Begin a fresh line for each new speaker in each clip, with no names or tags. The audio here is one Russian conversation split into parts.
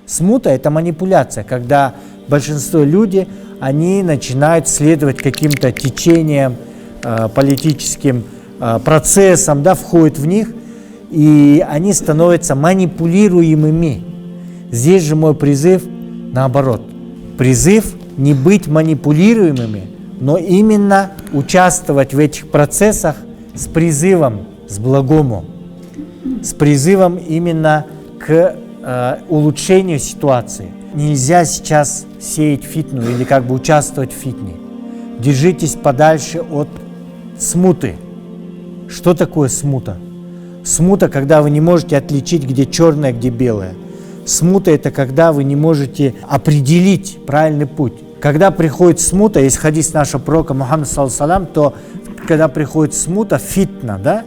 Смута – это манипуляция, когда большинство людей, они начинают следовать каким-то течениям, политическим процессам, да, входят в них, и они становятся манипулируемыми. Здесь же мой призыв наоборот. Призыв не быть манипулируемыми, но именно участвовать в этих процессах с призывом, с благому, с призывом именно к улучшению ситуации. Нельзя сейчас сеять фитну или как бы участвовать в фитне. Держитесь подальше от смуты. Что такое смута? Смута, когда вы не можете отличить, где черное, где белое. Смута – это когда вы не можете определить правильный путь. Когда приходит смута, если хадис нашего пророка Мухаммада, саллаллаху, то когда приходит смута, фитна, да,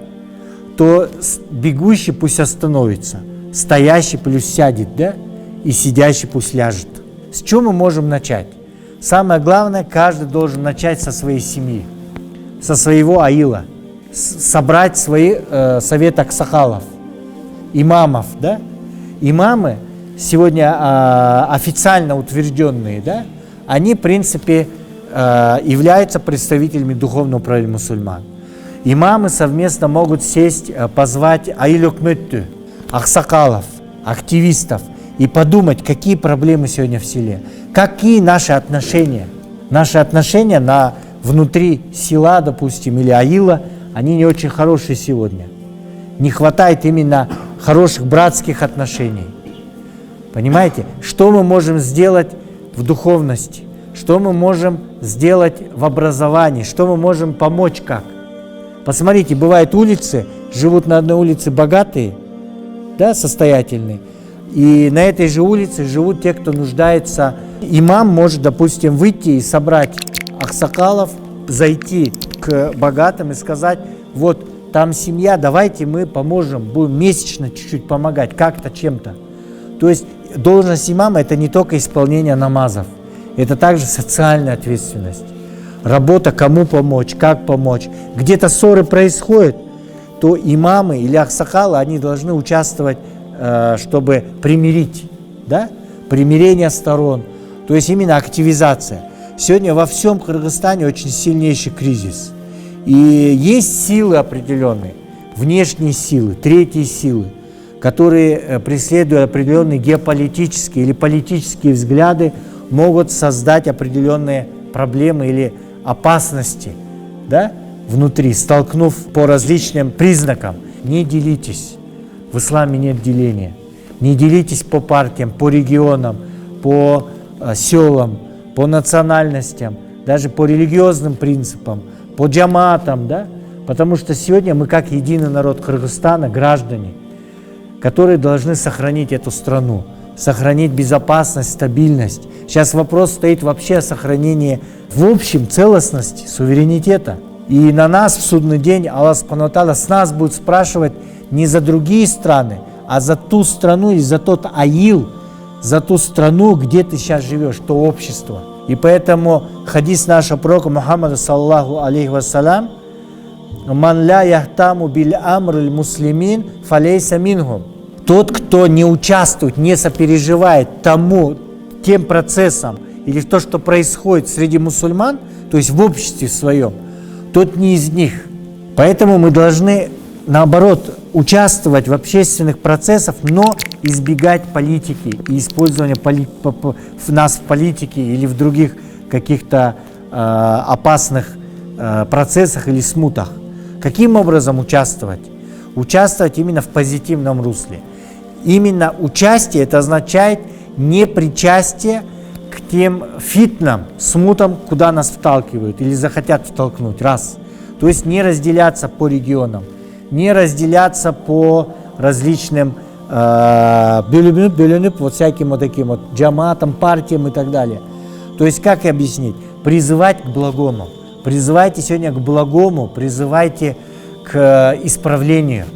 то бегущий пусть остановится, стоящий пусть сядет, да, и сидящий пусть ляжет. С чего мы можем начать? Самое главное, каждый должен начать со своей семьи, со своего аила, собрать свои советы аксахалов, имамов, да. Имамы сегодня официально утвержденные, да, они, в принципе, являются представителями духовного управления мусульман. Имамы совместно могут сесть, позвать аилюкметту, аксакалов, активистов и подумать, какие проблемы сегодня в селе, какие наши отношения. Наши отношения внутри села, допустим, или аила, они не очень хорошие сегодня. Не хватает именно хороших братских отношений. Понимаете? Что мы можем сделать в духовности? Что мы можем сделать в образовании? Что мы можем помочь как? Посмотрите, бывают улицы, живут на одной улице богатые, да, состоятельные, и на этой же улице живут те, кто нуждается. Имам может, допустим, выйти и собрать аксакалов, зайти к богатым и сказать: вот там семья, давайте мы поможем, будем месячно чуть-чуть помогать, как-то, чем-то. То есть должность имама – это не только исполнение намазов, это также социальная ответственность. Работа, кому помочь, как помочь. Где-то ссоры происходят, то имамы или аксакалы, они должны участвовать, чтобы примирить, да? Примирение сторон. То есть именно активизация. Сегодня во всем Кыргызстане очень сильнейший кризис. И есть силы определенные, внешние силы, третьи силы, которые, преследуя определенные геополитические или политические взгляды, могут создать определенные проблемы или опасности, да, внутри, столкнув по различным признакам. Не делитесь. В исламе нет деления. Не делитесь по партиям, по регионам, по селам, по национальностям, даже по религиозным принципам, по джаматам, да? Потому что сегодня мы, как единый народ Кыргызстана, граждане, которые должны сохранить эту страну, сохранить безопасность, стабильность. Сейчас вопрос стоит вообще о сохранении в общем целостности, суверенитета. И на нас в судный день Аллах Субхану ва Тааля с нас будет спрашивать не за другие страны, а за ту страну или за тот аил, за ту страну, где ты сейчас живешь, то общество. И поэтому хадис нашего пророка Мухаммада, саллаллаху алейхи вассалям: «Ман ля яхтаму биль амр аль муслимин фалейса минхум». Тот, кто не участвует, не сопереживает тем процессам или то, что происходит среди мусульман, то есть в обществе своем, тот не из них. Поэтому мы должны, наоборот, участвовать в общественных процессах, но избегать политики и использования нас в политике или в других каких-то опасных процессах или смутах. Каким образом участвовать? Участвовать именно в позитивном русле. Именно участие – это означает непричастие к тем фитнам, смутам, куда нас вталкивают или захотят втолкнуть. Раз. То есть не разделяться по регионам, не разделяться по различным бөлініп, вот всяким вот таким вот джаматам, партиям и так далее. То есть как объяснить? Призывать к благому. Призывайте сегодня к благому, призывайте к исправлению.